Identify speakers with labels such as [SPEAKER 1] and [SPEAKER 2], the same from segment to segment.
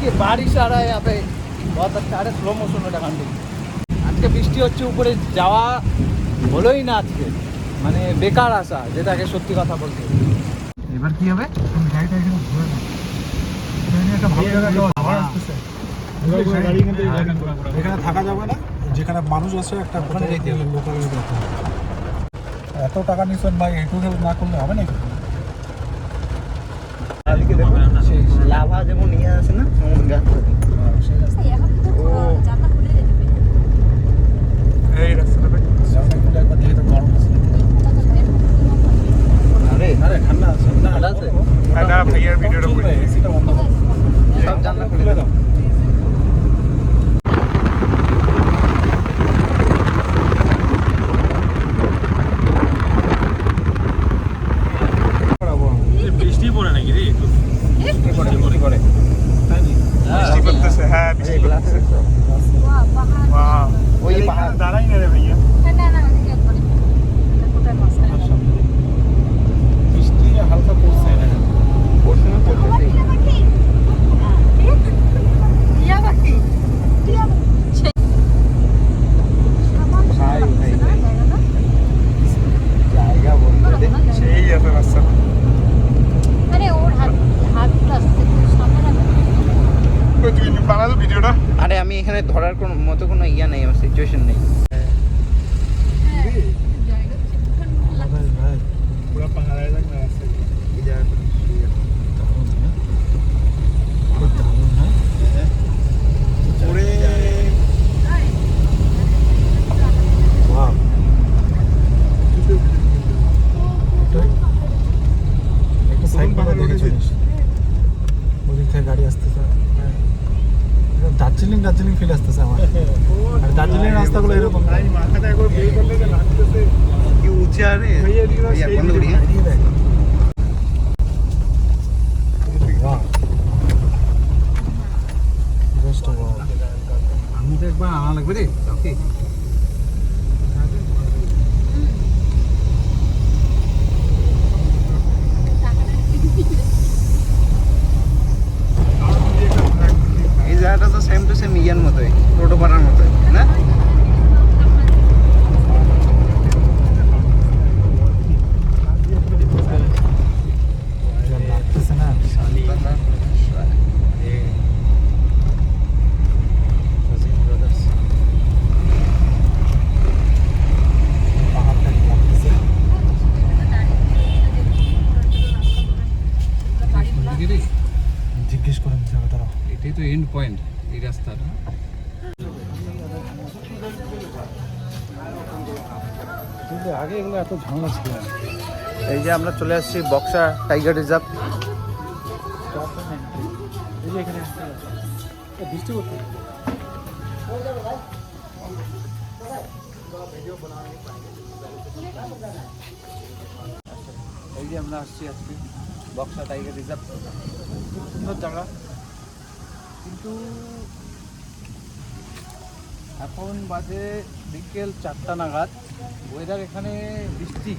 [SPEAKER 1] देखिए बारिश आ रहा है यहाँ पे बहुत अच्छा। अरे स्लो मोशन ওটা কাণ্ড আজকে বৃষ্টি হচ্ছে উপরে যাওয়া হলোই না আজকে মানে বেকার আসা যেটাকে সত্যি কথা বলতে। এবার কি হবে গাড়িটা এখানে ঘুরে না এখানে একটা ভালো জায়গা আবার আসছে গাড়ি কিন্তু এখানে থাকা যাবে না যেখানে মানুষ আছে একটা ওখানে যেতে হবে লোকাল যেতে হবে। এত টাকা নিছেন ভাই একটু হেল্প না করলে হবে না। কালকে দেখো লাভা যেমন নিয়ে আসে না সমুদ্র গাছ সেই রাস্তা ও এই রাস্তাটা সামনে খুলে একবার দেখে তো গরম আছে। আরে আরে ঠান্ডা আছে না ঠান্ডা আছে এটা ভাইয়ার ভিডিওটা বলে এসিটা বন্ধ করো সব জানলা খুলে দাও। বৃষ্টি পড়ে নাকি রে একটু বৃষ্টি পড়ে তাই নি বৃষ্টি পড়তেছে হ্যাঁ বৃষ্টি পড়তেছে বাহ বাহ ওই পাহাড় দাঁড়াই না রে ভাইয়া না না ওদিকে একবারে কোথায় মাছ বৃষ্টি হালকা পড়ছে না পড়ছে না পড়ছে টিয়া বাকি টিয়া ভাই ভাই জায়গা বলতে সেই আছে রাস্তা আরে ওর হাতটা সামনে রাখো তুই বানালো ভিডিওটা। আরে আমি এখানে ধরার কোনো মতো কোনো ইয়া নেই আমার সিচুয়েশন নেই। পুরো পাহাড়ে লাগা আছে এই জায়গাটা পুরো ওয়াও একটা সাইড পাহাড় দেখে ওদিক থেকে গাড়ি আসতেছে দার্জিলিং দার্জিলিং ফিল আসতেছে আমার। আর দার্জিলিং রাস্তাগুলো এরকম মাথাটা একবার বের করলে যে লাগতেছে কি উঁচু আরে এই বন্ধ করি বাহ বেস্ট ওয়াও আমি তো একবার আনা লাগবে রে ওকে এই জায়গাটা তো সেম টু সেম ইয়ার মতোই টোটো পাড়ার মতোই না জিজ্ঞেস করেন জায়গাটা এটাই তো এন্ড পয়েন্ট এই রাস্তাটা। কিন্তু আগে এগুলো এত ঝামেলা ছিল না। এই যে আমরা চলে আসছি বক্সা টাইগার রিজার্ভ। এই যে এখানে বৃষ্টি করতে এই যে আমরা আসছি আজকে বক্সা টাইগার রিজার্ভ খুব সুন্দর জায়গা কিন্তু এখন বাজে বিকেল 4টা নাগাদ ওয়েদার এখানে বৃষ্টি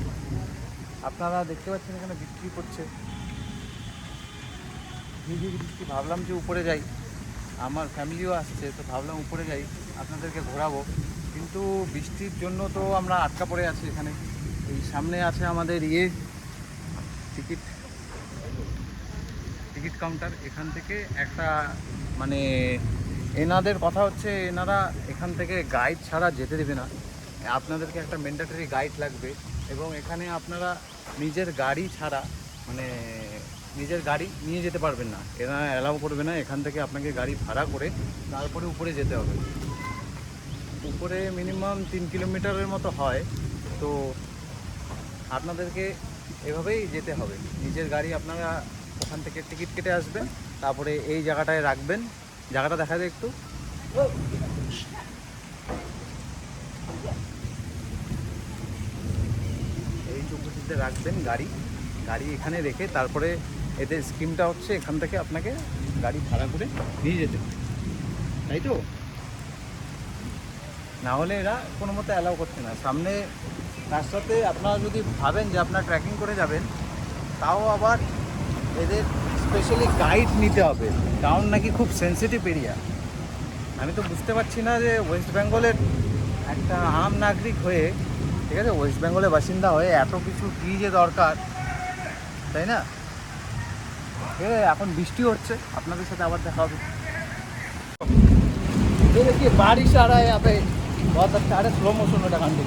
[SPEAKER 1] আপনারা দেখতে পাচ্ছেন এখানে বৃষ্টি পড়ছে ঝিঝি বৃষ্টি। ভাবলাম যে উপরে যাই আমার ফ্যামিলিও আসছে তো ভাবলাম উপরে যাই আপনাদেরকে ঘোরাবো কিন্তু বৃষ্টির জন্য তো আমরা আটকা পড়ে আছি এখানে। এই সামনে আছে আমাদের টিকিট কাউন্টার এখান থেকে একটা মানে এনাদের কথা হচ্ছে এনারা এখান থেকে গাইড ছাড়া যেতে দেবে না আপনাদেরকে একটা ম্যান্ডেটরি গাইড লাগবে এবং এখানে আপনারা নিজের গাড়ি ছাড়া মানে নিজের গাড়ি নিয়ে যেতে পারবেন না এরা অ্যালাউ করবে না এখান থেকে আপনাকে গাড়ি ভাড়া করে তারপরে উপরে যেতে হবে। উপরে মিনিমাম 3 কিলোমিটারের মতো হয় তো আপনাদেরকে এভাবেই যেতে হবে নিজের গাড়ি আপনারা ওখান থেকে টিকিট কেটে আসবেন তারপরে এই জায়গাটায় রাখবেন জায়গাটা দেখা যায় একটু এই চৌকিতে রাখবেন গাড়ি এখানে রেখে তারপরে এদের স্কিমটা হচ্ছে এখান থেকে আপনাকে গাড়ি ভাড়া করে নিয়ে যেতে তাই তো না হলে এরা কোনো মতে অ্যালাউ করছে না। সামনে রাস্তাতে আপনারা যদি ভাবেন যে আপনারা ট্রেকিং করে যাবেন তাও আবার এদের স্পেশালি গাইড নিতে হবে, কারণ নাকি খুব সেন্সিটিভ এরিয়া। আমি তো বুঝতে পারছি না যে ওয়েস্ট বেঙ্গলের একটা আম নাগরিক হয়ে, ঠিক আছে, ওয়েস্ট বেঙ্গলের বাসিন্দা হয়ে এত কিছু কী যে দরকার, তাই না? ঠিক আছে, এখন বৃষ্টি হচ্ছে, আপনাদের সাথে আবার দেখা হবে। देखिए बारिश आ रहा है यहाँ पे, बहुत अच्छा। अरे स्लो मोशन में दिखाने दो।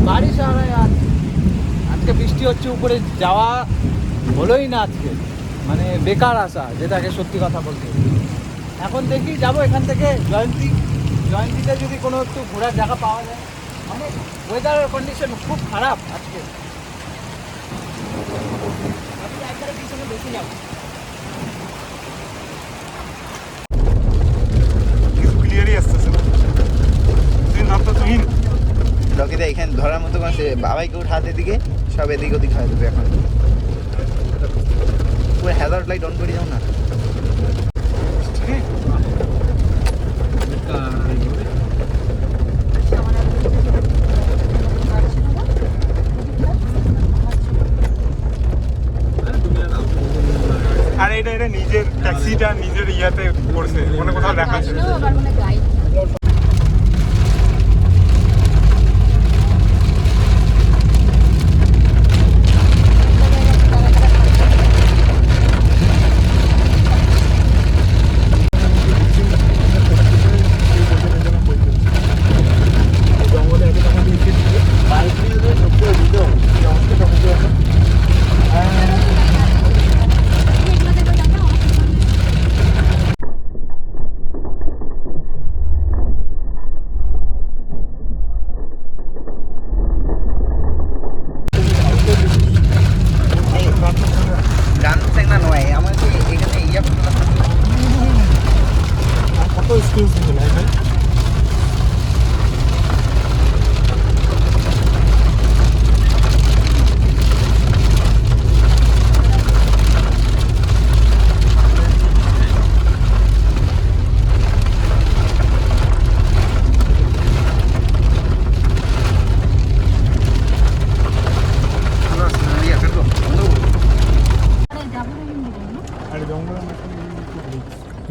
[SPEAKER 1] बारिश आ रहा है यार, আজকে বৃষ্টি হচ্ছে, উপরে যাওয়া হলোই না আজকে, মানে বেকার আসা, যেটাকে সত্যি কথা বলতে। এখন দেখি যাবো এখান থেকে জয়ন্তীতে যদি কোনো একটু ঘোরার জায়গা পাওয়া যায়। মানে ওয়েদারের কন্ডিশন খুব খারাপ আজকে, আমি একবারে পিছনে বেশি যাবো।
[SPEAKER 2] ক্লিয়ারই আসতেছে না, তুই নামটা তুই
[SPEAKER 3] লোকেরা এখানে ধরার মতো আছে, বাবাইকে উঠ হাতের দিকে সব এদিক ওদিক হয়ে যাবে। এখন পুরো হ্যাজার্ড লাইট অন করে যাও না।
[SPEAKER 2] আর এটা নিজের ট্যাক্সিটা নিজের ইয়াতে করছে, মানে কোথাও দেখাচ্ছে না।
[SPEAKER 3] গান না নয় আমার এখানে ইয়া
[SPEAKER 2] কত স্কিলস ছিল ভাই।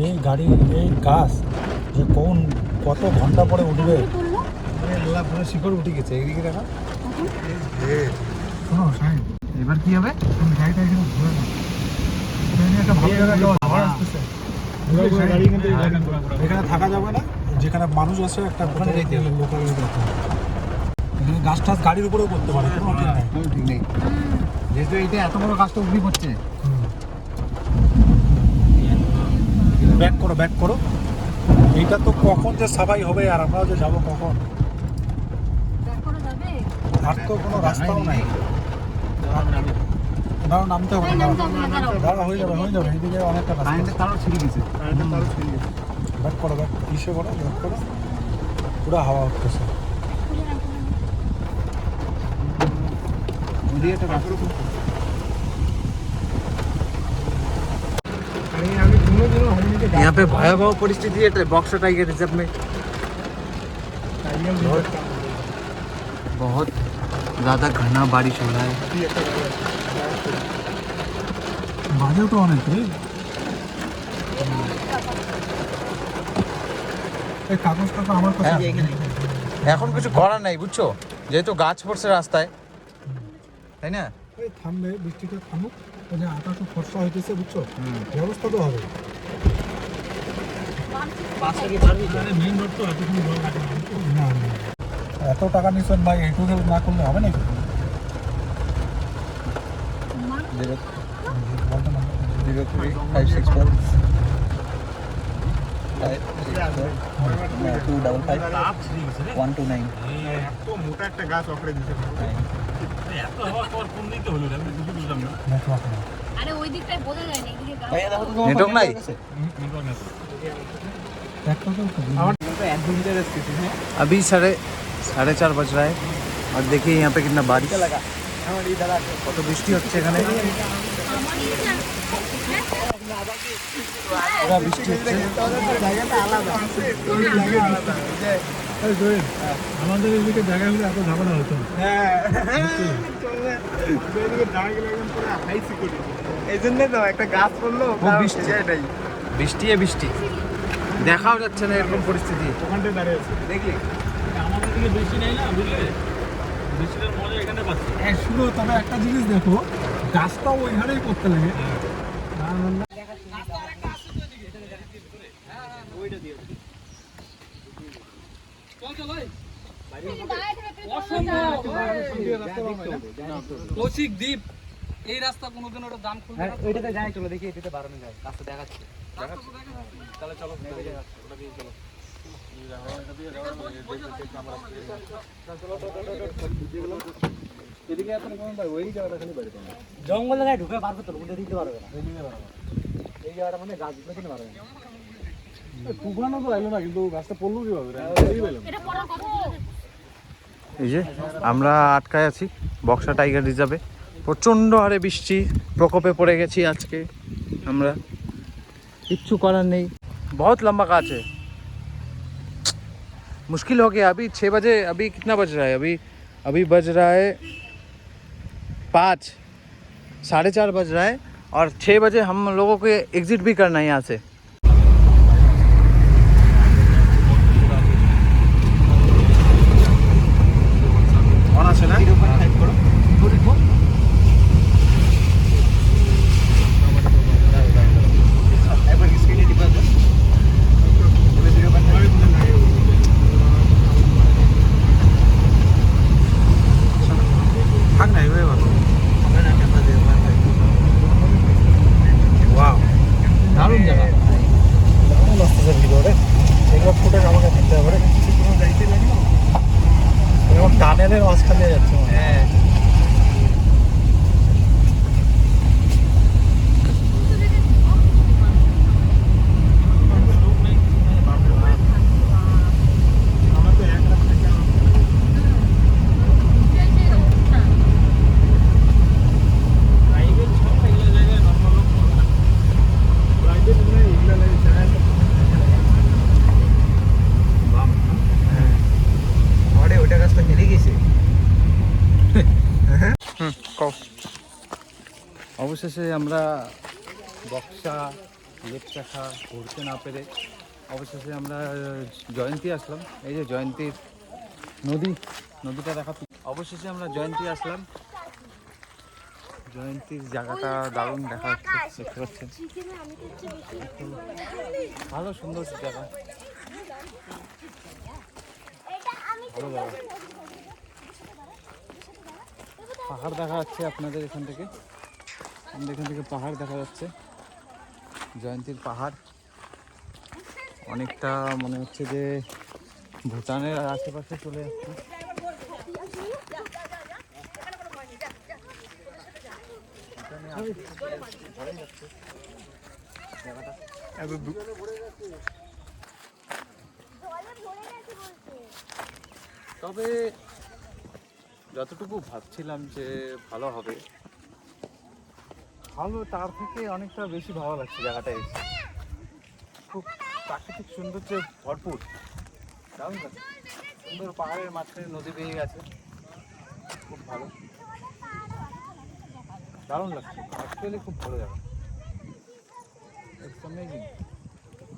[SPEAKER 4] এই গাড়ি, এই গাছ যে কত ঘন্টা পরে উঠবে, পুরো শিকড় উঠে গেছে। এইদিকে দেখা, শোনো সাইন,
[SPEAKER 1] এবার কি হবে?
[SPEAKER 4] গাড়িটা এখানে ঘুরে না, একটা ভালো জায়গায় আবার আসতেছে। এখানে থাকা যাবে না, যেখানে মানুষ আছে একটা ওখানে যেতে হবে, লোকাল এখানে গাছ টাছ গাড়ির উপরেও করতে পারে, কোনো ঠিক নাই।
[SPEAKER 1] ঠিক নেই, যেহেতু এইটা এত বড় গাছটা উগড়ি পড়ছে।
[SPEAKER 4] ব্যাক করো, ব্যাক করো। এইটা তো কখন যে সাফাই হবে, আর আমরাও যে যাবো কখন, আর তো কোনো রাস্তাও নাই। দাঁড়াও, নামতে হবে না, দাঁড়া, হয়ে যাবে হয়ে যাবে। এইদিকে অনেকটা রাস্তা,
[SPEAKER 1] তারও ছিঁড়ে গেছে।
[SPEAKER 4] ব্যাক করো, ব্যাক কিসে করো, ব্যাক করো, পুরো হাওয়া উঠতেছে।
[SPEAKER 1] यहाँ पे भयावह परिस्थिति है बॉक्सर टाइगर रिजर्व में, बहुत ज़्यादा घना बारिश हो रहा है।
[SPEAKER 4] বাজেও তো অনেক রে। এই কাগজটা তো আমার কাছে আছে।
[SPEAKER 1] এখন কিছু করার নাই, বুঝছো, যেহেতু গাছ পড়ছে রাস্তায়, তাই না?
[SPEAKER 4] এই থামবে, বৃষ্টিটা থামুক, ওই যে আকাশ ফর্সা হইতেছে, বুঝছো, ব্যবস্থা তো হবে। মেইন রোড তো এতক্ষণ বড় কাটে না, এত টাকা নিচ্ছেন ভাই, এইটুকু না করলে হবে নাকি?
[SPEAKER 1] 0356 255
[SPEAKER 2] এত মোটা একটা গাছ অফরে দিতে
[SPEAKER 5] আরে ওই দিকটায় বোঝা যায় না, এদিকে গাছ।
[SPEAKER 1] नेटवर्क नहीं। अभी 4:30 बज रहा है और देखिए यहाँ पे कितना बारिश लगा, কত বৃষ্টি হচ্ছে এখানে।
[SPEAKER 5] আমার ইচ্ছা
[SPEAKER 4] এরা বৃষ্টি হচ্ছে এই জয়েন, আমাদের এদিকে জায়গাগুলো এত ঝামেলা হতো না।
[SPEAKER 3] এই জন্য তো একটা গাছ পড়লো
[SPEAKER 1] খুব বৃষ্টি। বৃষ্টি দেখাও যাচ্ছে না এরকম পরিস্থিতি।
[SPEAKER 2] ওখানটায় দাঁড়িয়ে আছে
[SPEAKER 3] দেখলি
[SPEAKER 4] আমাদের দিকে বৃষ্টি নেই না, বুঝলে? বৃষ্টিটার মজা এখানে পাচ্ছি। শুধু তবে একটা জিনিস দেখো, গাছটাও ওই হারেই করতে লাগে।
[SPEAKER 6] কৌশিক দ্বীপ এই রাস্তা কোনোদিন ওটা দাম খুলবে না।
[SPEAKER 1] ওইটাতে যাই, চলো দেখি এটাতে বাড়ানো যায়, রাস্তা দেখাচ্ছে। তাহলে চলো ওটা দিয়ে চলো। এদিকে আপনি কোন ভাই ওই জায়গাটা খালি বাড়ি তোমার
[SPEAKER 6] জঙ্গল জায়গায় ঢুকে পারবে তো, উঠে দিতে পারবে না।
[SPEAKER 1] এই জায়গাটা মানে গাছ দিতে কিনে পারবেন।
[SPEAKER 4] তুফানও তো এলো না, কিন্তু গাছটা পড়লো কিভাবে?
[SPEAKER 5] এটা পড়ার কথা ছিল যে
[SPEAKER 1] এই যে আমরা আটকায় আছি বক্সা টাইগার রিজার্ভে, প্রচণ্ড হারে বৃষ্টি প্রকোপে পড়ে গেছি আজকে আমরা, কিচ্ছু করার নেই। बहुत लंबा काज है, मुश्किल हो गया। अभी 6 बजे, अभी कितना बज रहा है? अभी बज रहा है 5, 4:30 बज रहा है और 6 बजे हम लोगों को एग्जिट भी करना है यहाँ से।
[SPEAKER 4] দারুণ জায়গা, দারুণ আসতেছে ভিতরে। এগুলো ফুটে আমাকে নিতে হবে রে। এরকম টানেলের মাঝখান দিয়ে যাচ্ছে। হ্যাঁ,
[SPEAKER 3] ওটা গাছটা হেরে গেছে।
[SPEAKER 1] অবশেষে আমরা বক্সা লেক চাখা ঘুরতে না পেরে অবশেষে আমরা জয়ন্তী আসলাম। এই যে জয়ন্তীর নদীটা দেখাচ্ছি। অবশেষে আমরা জয়ন্তী আসলাম। জয়ন্তীর জায়গাটা দারুণ দেখা যাচ্ছে, দেখতে পাচ্ছেন। ভালো সুন্দর জায়গা, ভালো জায়গা। পাহাড় দেখা যাচ্ছে আপনাদের এখান থেকে, আমাদের এখান থেকে পাহাড় দেখা যাচ্ছে, জয়ন্তীর পাহাড়। অনেকটা মনে হচ্ছে যে ভুটানের আশেপাশে চলে যাচ্ছে। তবে যতটুকু ভাবছিলাম যে ভালো হবে, ভালো তার থেকে অনেকটা বেশি ভালো লাগছে জায়গাটা এসে। খুব প্রাকৃতিক সৌন্দর্যে ভরপুর, দারুণ লাগছে। সুন্দর পাহাড়ের মাঝখানে নদী বেয়ে গেছে, খুব ভালো, দারুণ লাগছে। অ্যাকচুয়ালি খুব ভালো জায়গা, অ্যামেজিং।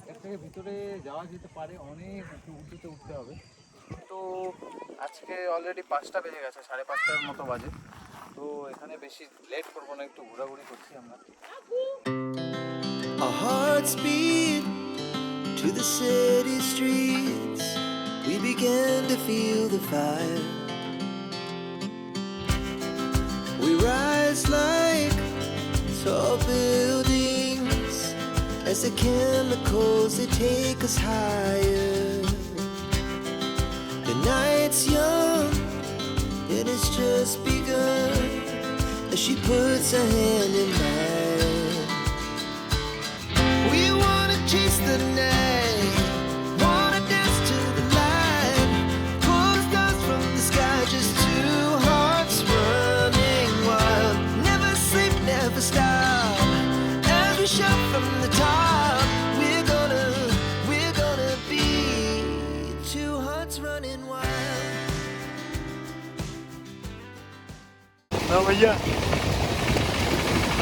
[SPEAKER 1] এর থেকে ভিতরে যাওয়া যেতে পারে, অনেক উঁচুতে উঠতে হবে। তো আজকে অলরেডি 5টা বেজে গেছে, 5:30টার মতো বাজে। তো এখানে বেশি লেট করবো না, একটু ঘোরাঘুরি করছি আমরা।
[SPEAKER 7] Our hearts beat to the city streets. We began to feel the fire. We rise like tall buildings as the chemicals they take us higher. The night's young and it's just begun as she puts her hand in mine. We wanna chase the night, wanna dance to the light, pull stars from the sky, just two hearts running wild. Never sleep, never stop,
[SPEAKER 2] ভাইয়া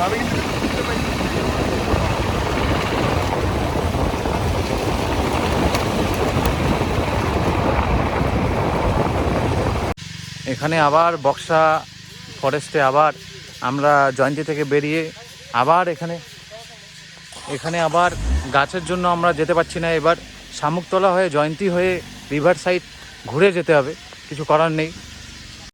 [SPEAKER 2] আমি কিন্তু
[SPEAKER 1] এখানে আবার বক্সা ফরেস্টে আবার আমরা জয়ন্তী থেকে বেরিয়ে আবার এখানে আবার গাছের জন্য আমরা যেতে পারছি না। এবার শামুকতলা হয়ে জয়ন্তী হয়ে রিভার সাইড ঘুরে যেতে হবে, কিছু করার নেই।